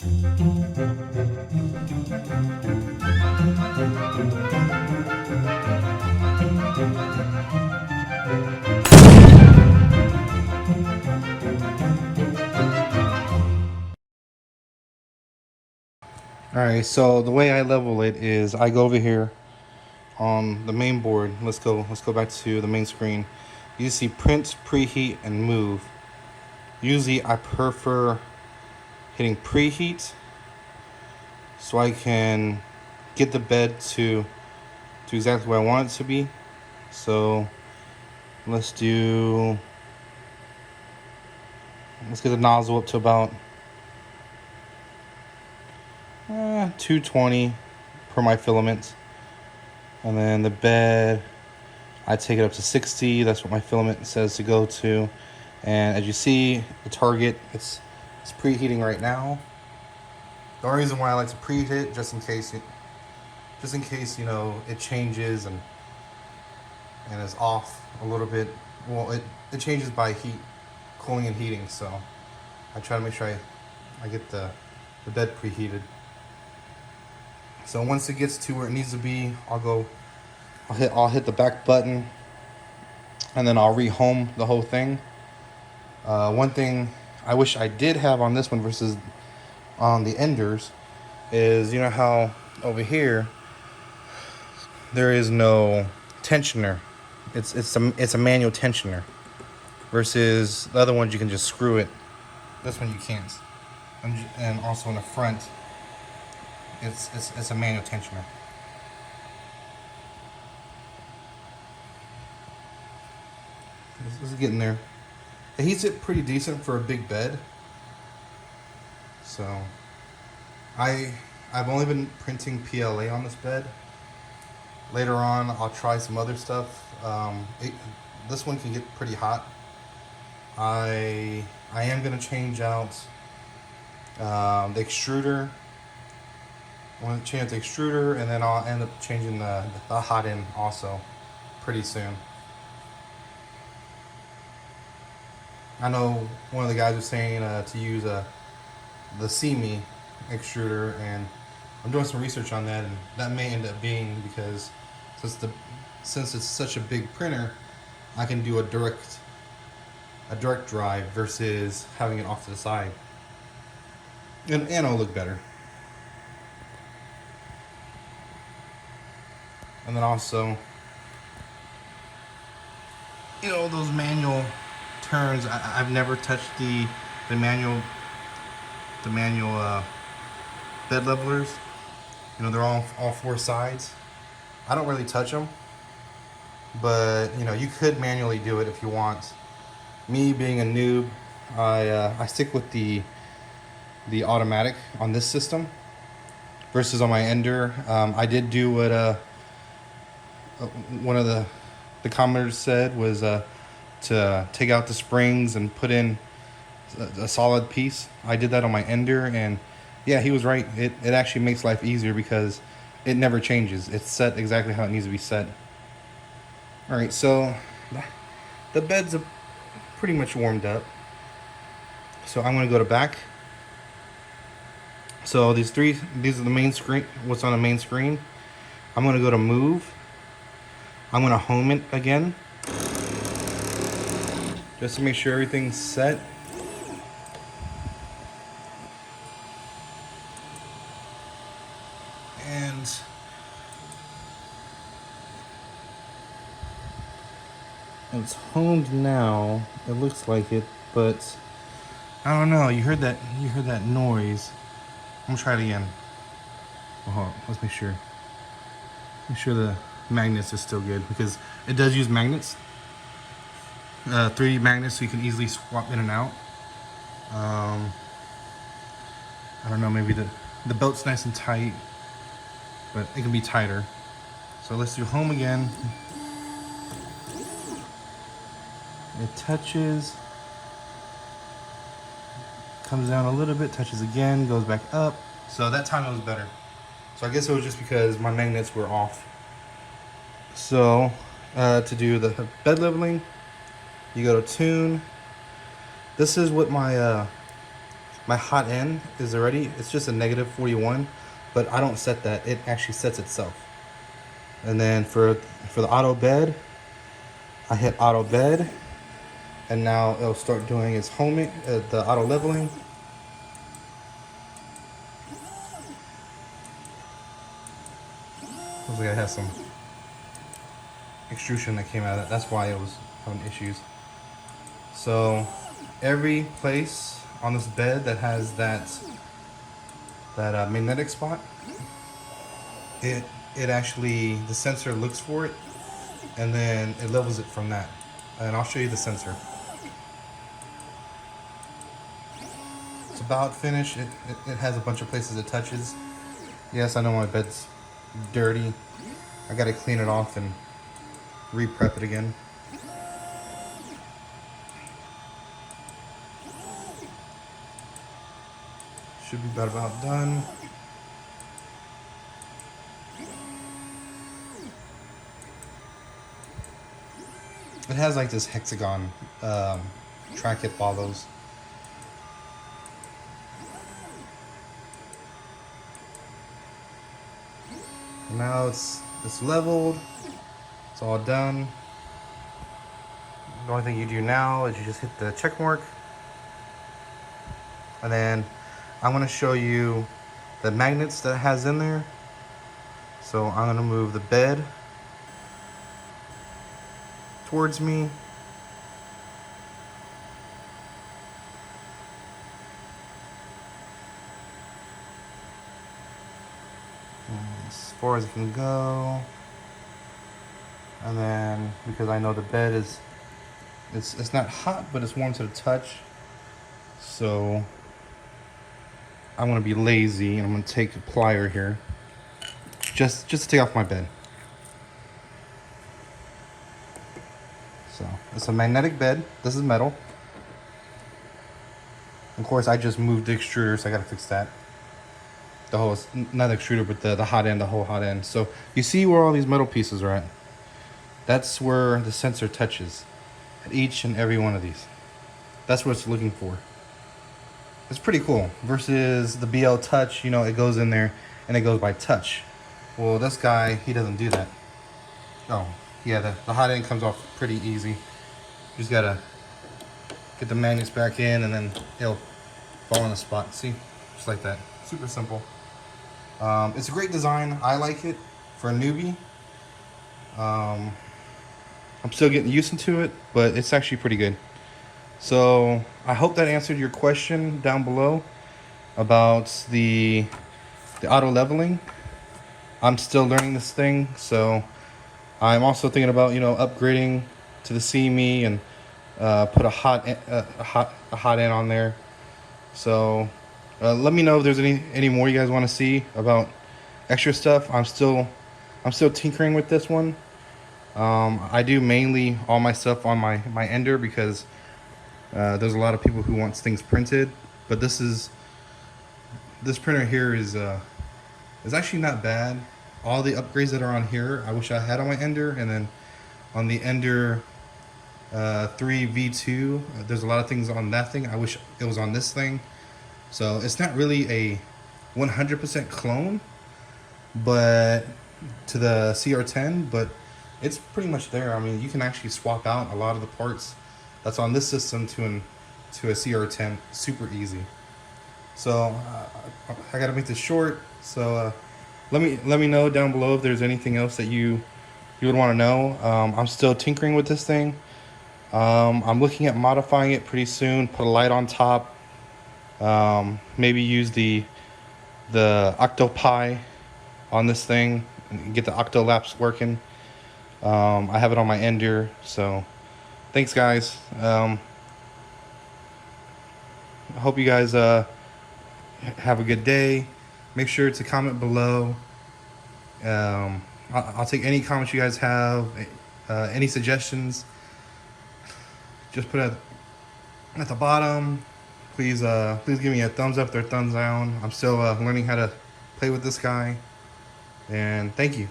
Alright, so the way I level it is I go over here on the main board. Let's go back to the main screen. You see print, preheat, and move. Usually I prefer hitting preheat so I can get the bed to exactly where I want it to be. So let's get the nozzle up to about 220 per my filament, and then the bed I take it up to 60. That's what my filament says to go to. And as you see, the target, it's preheating right now. The only reason why I like to preheat it, just in case you know it changes and is off a little bit. Well, it changes by heat, cooling and heating. So I try to make sure I get the bed preheated. So once it gets to where it needs to be, I'll hit the back button, and then I'll rehome the whole thing. One thing I wish I did have on this one versus on the Enders is, you know how over here there is no tensioner. It's a manual tensioner versus the other ones you can just screw it. This one you can't. And also in the front, it's a manual tensioner. This is getting there. It heats it pretty decent for a big bed. So I've only been printing PLA on this bed. Later on I'll try some other stuff. This one can get pretty hot. I am gonna change out the extruder. I want to change the extruder, and then I'll end up changing the hot end also pretty soon. I know one of the guys was saying to use the CME extruder, and I'm doing some research on that, and that may end up being because since it's such a big printer, I can do a direct drive versus having it off to the side, and it'll look better. And then also, you know, those manual turns. I've never touched the manual bed levelers. You know, they're all four sides. I don't really touch them, but you know, you could manually do it if you want. Me being a noob, I stick with the automatic on this system versus on my Ender. I did do what one of the commenters said was to take out the springs and put in a solid piece. I did that on my Ender, and yeah, he was right. It actually makes life easier because it never changes. It's set exactly how it needs to be set. All right, so the bed's pretty much warmed up. So I'm going to go to back. So these are the main screen. What's on the main screen? I'm going to go to move. I'm going to home it again, just to make sure everything's set. And it's homed now. It looks like it, but I don't know. You heard that noise. I'm gonna try it again. Oh, hold on. Let's make sure. Make sure the magnets are still good, because it does use magnets. 3D magnets, so you can easily swap in and out. I don't know, maybe the belt's nice and tight, but it can be tighter. So let's do home again. It touches, comes down a little bit, touches again, goes back up. So that time it was better. So I guess it was just because my magnets were off. So to do the bed leveling, you go to tune. This is what my my hot end is already, it's just a negative 41, but I don't set that. It actually sets itself. And then for the auto bed, I hit auto bed, and now it'll start doing its homing, the auto leveling. Looks like it has some extrusion that came out of it. That's why it was having issues. So every place on this bed that has that magnetic spot, it actually, the sensor looks for it, and then it levels it from that. And I'll show you the sensor. It's about finished. It has a bunch of places it touches. Yes, I know my bed's dirty. I gotta clean it off and re-prep it again. Should be about done. It has like this hexagon track it follows. Now it's leveled. It's all done. The only thing you do now is you just hit the check mark, and then I'm going to show you the magnets that it has in there. So I'm going to move the bed towards me. As far as it can go. And then, because I know the bed is, it's not hot, but it's warm to the touch. So I'm gonna be lazy and I'm gonna take a plier here, just to take off my bed. So it's a magnetic bed. This is metal. Of course, I just moved the extruder, so I gotta fix that. The whole, not the extruder, but the hot end, the whole hot end. So you see where all these metal pieces are at? That's where the sensor touches at each and every one of these. That's what it's looking for. It's pretty cool versus the BL Touch. You know, it goes in there and it goes by touch. Well, this guy, he doesn't do that. Oh, yeah, the hot end comes off pretty easy. You just gotta get the magnets back in and then it'll fall in the spot. See, just like that. Super simple. It's a great design. I like it for a newbie. I'm still getting used to it, but it's actually pretty good. So I hope that answered your question down below about the auto leveling. I'm still learning this thing, so I'm also thinking about, you know, upgrading to the CME and put a hot end on there. So let me know if there's any more you guys want to see about extra stuff. I'm still tinkering with this one. I do mainly all my stuff on my ender because there's a lot of people who wants things printed, but this printer here is actually not bad. All the upgrades that are on here, I wish I had on my ender, and then on the ender 3 V2, there's a lot of things on that thing I wish it was on this thing. So it's not really a 100% clone, but to the CR10, but it's pretty much there. I mean, you can actually swap out a lot of the parts that's on this system to a CR10 super easy. So I gotta make this short. So let me know down below if there's anything else that you would want to know. I'm still tinkering with this thing. I'm looking at modifying it pretty soon. Put a light on top. Maybe use the Octopi on this thing and get the Octolapse working. I have it on my ender, so thanks guys. I hope you guys have a good day. Make sure to comment below. I'll take any comments you guys have, any suggestions. Just put it at the bottom. Please give me a thumbs up or thumbs down. I'm still learning how to play with this guy. And thank you.